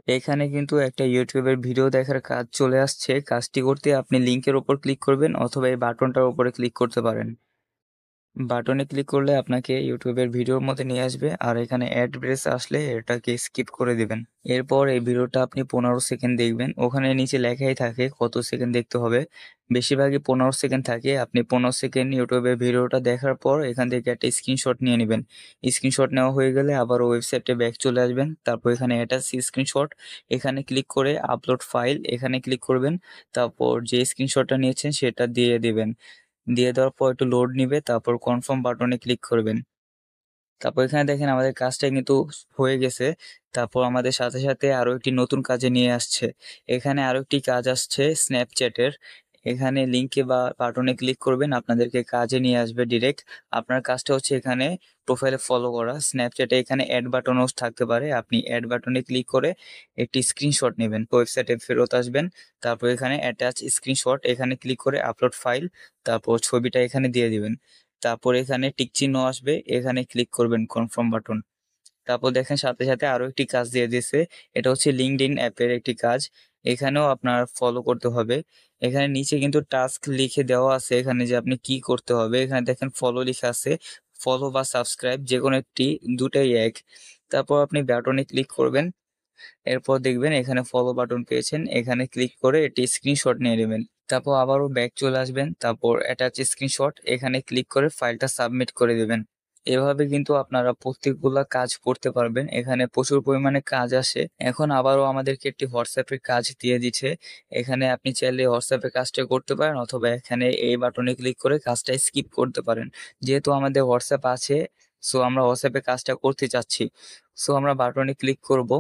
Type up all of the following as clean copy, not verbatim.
এখানে কিন্তু একটা ইউটিউবের ভিডিও দেখার কাজ চলে আসছে। কাজটি করতে আপনি লিংকের উপর ক্লিক করবেন অথবা এই বাটনটার উপরে ক্লিক করতে পারেন। বাটনে ক্লিক করলে আপনাকে ইউটিউবের ভিডিওর মধ্যে নিয়ে আসবে, আর এখানে অ্যাড্রেস আসলে এটাকে স্কিপ করে দিবেন। এরপর এই ভিডিওটা আপনি 15 সেকেন্ড দেখবেন। ওখানে নিচে লেখাই থাকে কত সেকেন্ড দেখতে হবে। বেশিরভাগই 15 সেকেন্ড থাকে। আপনি 15 সেকেন্ড ইউটিউবের ভিডিওটা দেখার পর এখান থেকে একটা স্ক্রিনশট নিয়ে নেবেন। স্ক্রিনশট নেওয়া হয়ে গেলে আবার ওয়েবসাইটে ব্যাক চলে আসবেন। তারপর এখানে অ্যাটাচ স্ক্রিনশট, এখানে ক্লিক করে আপলোড ফাইল এখানে ক্লিক করবেন। তারপর যে স্ক্রিনশটটা নিয়েছেন সেটা দিয়ে দিবেন। দিয়ে দেওয়ার পর একটু লোড নিবে, তারপর কনফার্ম বাটনে ক্লিক করবেন। তারপর এখানে দেখেন আমাদের কাজটা কিন্তু হয়ে গেছে। তারপর আমাদের সাথে সাথে আরো একটি নতুন কাজে নিয়ে আসছে। এখানে আরো একটি কাজ আসছে স্ন্যাপচ্যাটের। এখানে লিঙ্কে বা বাটনে ক্লিক করবেন, আপনাদেরকে কাজে নিয়ে আসবে ডিরেক্ট। আপনার কাজটা হচ্ছে এখানে প্রোফাইলে ফলো করা। স্ন্যাপচ্যাটে এখানে অ্যাড বাটনও থাকতে পারে। আপনি অ্যাড বাটনে ক্লিক করে একটি স্ক্রিনশট নেবেন, ওয়েবসাইটে ফেরত আসবেন। তারপর এখানে অ্যাটাচ স্ক্রিনশট এখানে ক্লিক করে আপলোড ফাইল, তারপর ছবিটা এখানে দিয়ে দিবেন। তারপর এখানে টিক চিহ্ন আসবে, এখানে ক্লিক করবেন কনফার্ম বাটন। তারপর দেখেন সাথে সাথে আরো একটি কাজ দিয়ে দিয়েছে। এটা হচ্ছে লিঙ্কডইন অ্যাপের একটি কাজ। এখানেও আপনার ফলো করতে হবে। এখানে নিচে কিন্তু টাস্ক লিখে দেওয়া আছে, এখানে যে আপনি কি করতে হবে। এখানে দেখেন ফলো লেখা আছে। ফলো বা সাবস্ক্রাইব যে কোনো একটি, দুটাই এক। তারপর আপনি বাটনে ক্লিক করবেন। এরপর দেখবেন এখানে ফলো বাটন পেয়েছেন, এখানে ক্লিক করে এটি স্ক্রিনশট নিয়ে নেবেন। তারপর আবারও ব্যাক চলে আসবেন, তারপর অ্যাটাচ স্ক্রিনশট এখানে ক্লিক করে ফাইলটা সাবমিট করে দেবেন। এভাবে কিন্তু আপনারা প্রত্যেকগুলা কাজ করতে পারবেন। এখানে প্রচুর পরিমাণে কাজ আসে। এখন আবারও আমাদেরকে একটি হোয়াটসঅ্যাপের কাজ দিয়ে দিচ্ছে। এখানে আপনি চাইলে হোয়াটসঅ্যাপে কাজটা করতে পারেন অথবা এখানে এই বাটনে ক্লিক করে কাজটা স্কিপ করতে পারেন। যেহেতু আমাদের হোয়াটসঅ্যাপ আছে, সো আমরা হোয়াটসঅ্যাপে কাজটা করতে চাচ্ছি, সো আমরা বাটনে ক্লিক করব।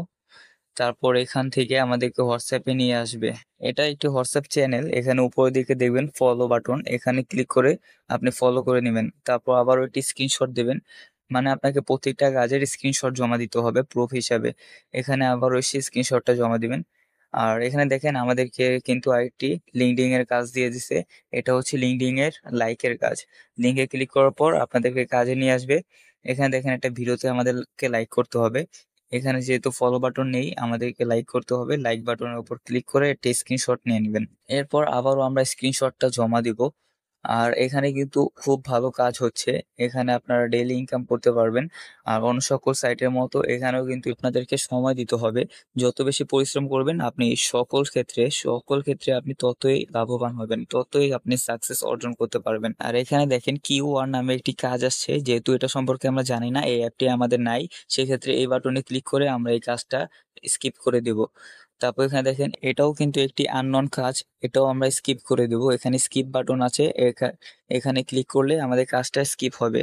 তারপর এখান থেকে আমাদেরকে হোয়াটসঅ্যাপে নিয়ে আসবে। এটা একটি হোয়াটসঅ্যাপ চ্যানেল। এখানে উপরের দিকে দেখবেন ফলো বাটন, এখানে ক্লিক করে আপনি ফলো করে নেবেন। তারপর আবার একটি স্ক্রিনশট দেবেন, মানে আপনাকে প্রত্যেকটা কাজের স্ক্রিনশট জমা দিতে হবে প্রুফ হিসাবে। এখানে আবার ওই স্ক্রিনশটটা জমা দিবেন। আর এখানে দেখেন আমাদেরকে কিন্তু আরেকটি লিঙ্কডইন এর কাজ দিয়ে দিছে। এটা হচ্ছে লিঙ্কডইন এর লাইকের কাজ। লিঙ্কে ক্লিক করার পর আপনাদেরকে কাজে নিয়ে আসবে। এখানে দেখেন একটা ভিডিওতে আমাদেরকে লাইক করতে হবে। এখানে যেহেতু ফলো বাটন নেই, আমাদেরকে লাইক করতে হবে। লাইক বাটনের উপর ক্লিক করে একটা স্ক্রিনশট নিয়ে নেবেন। এরপর আবারও আমরা স্ক্রিনশটটা জমা দিব। আর এখানে কিন্তু খুব ভালো কাজ হচ্ছে। এখানে আপনারা ডেইলি ইনকাম করতে পারবেন। আর অন্য সকল সাইটের মতো এখানেও কিন্তু আপনাদেরকে সময় দিতে হবে। যত বেশি পরিশ্রম করবেন আপনি সকল ক্ষেত্রে আপনি ততই লাভবান হবেন, ততই আপনি সাকসেস অর্জন করতে পারবেন। আর এখানে দেখেন কিউ1 নামে একটি কাজ আসছে। যেহেতু এটা সম্পর্কে আমরা জানি না, এই অ্যাপটি আমাদের নাই, সেক্ষেত্রে এই বাটনে ক্লিক করে আমরা এই কাজটা স্কিপ করে দেব। তারপর এখানে দেখেন এটাও কিন্তু একটি আননোন কাজ, এটাও আমরা স্কিপ করে দেব। এখানে স্কিপ বাটন আছে, এখানে ক্লিক করলে আমাদের কাজটা স্কিপ হবে।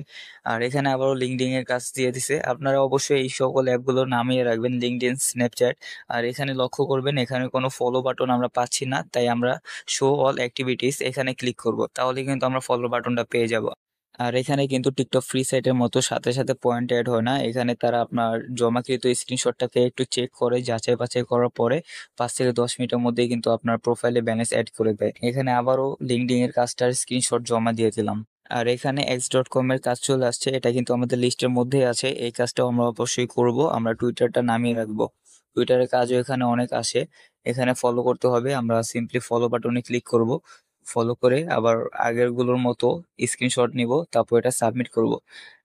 আর এখানে আবারও লিঙ্কডইন এর কাজ দিয়ে দিছে। আপনারা অবশ্যই এই সকল অ্যাপগুলো নামিয়ে রাখবেন, লিঙ্কডইন, স্ন্যাপচ্যাট। আর এখানে লক্ষ্য করবেন এখানে কোনো ফলো বাটন আমরা পাচ্ছি না, তাই আমরা শো অল অ্যাক্টিভিটিস এখানে ক্লিক করব, তাহলে কিন্তু আমরা ফলো বাটনটা পেয়ে যাব। আর এখানে কিন্তু টিকটক ফ্রি সাইটের মতো সাথে সাথে পয়েন্ট অ্যাড হয় না। এখানে তারা আপনার জমাকৃত স্ক্রিনশটটাকে একটু চেক করে, যাচাই বাছাই করার পরে 5 থেকে 10 মিনিটের মধ্যেই কিন্তু আপনার প্রোফাইলে ব্যালেন্স অ্যাড করে দেয়। এখানে আবারও লিঙ্কডইন এর কাজটার স্ক্রিনশট জমা দিয়ে দিলাম। আর এখানে x.com এর কাজ চলে আসছে, এটা কিন্তু আমাদের লিস্টের মধ্যেই আছে। এই কাজটাও আমরা অবশ্যই করব। আমরা টুইটারটা নামিয়ে রাখবো। টুইটারের কাজও এখানে অনেক আসে। এখানে ফলো করতে হবে, আমরা সিম্পলি ফলো বাটনে ক্লিক করব। ফলো করে আবার আগের গুলোর মতো স্ক্রিনশট নিব, তারপর এটা সাবমিট করব।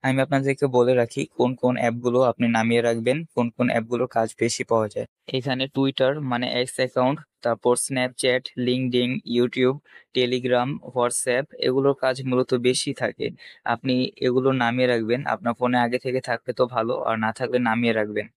আমি আপনাদেরকে বলে রাখি কোন কোন অ্যাপগুলো আপনি নামিয়ে রাখবেন, কোন কোন অ্যাপগুলোর কাজ বেশি পাওয়া যায়। এখানে টুইটার মানে এক্স অ্যাকাউন্ট, তারপর Snapchat, LinkedIn, YouTube, Telegram, WhatsApp, এগুলোর কাজ মূলত বেশি থাকে। আপনি এগুলো নামিয়ে রাখবেন। আপনার ফোনে আগে থেকে থাকলে তো ভালো, আর না থাকলে নামিয়ে রাখবেন।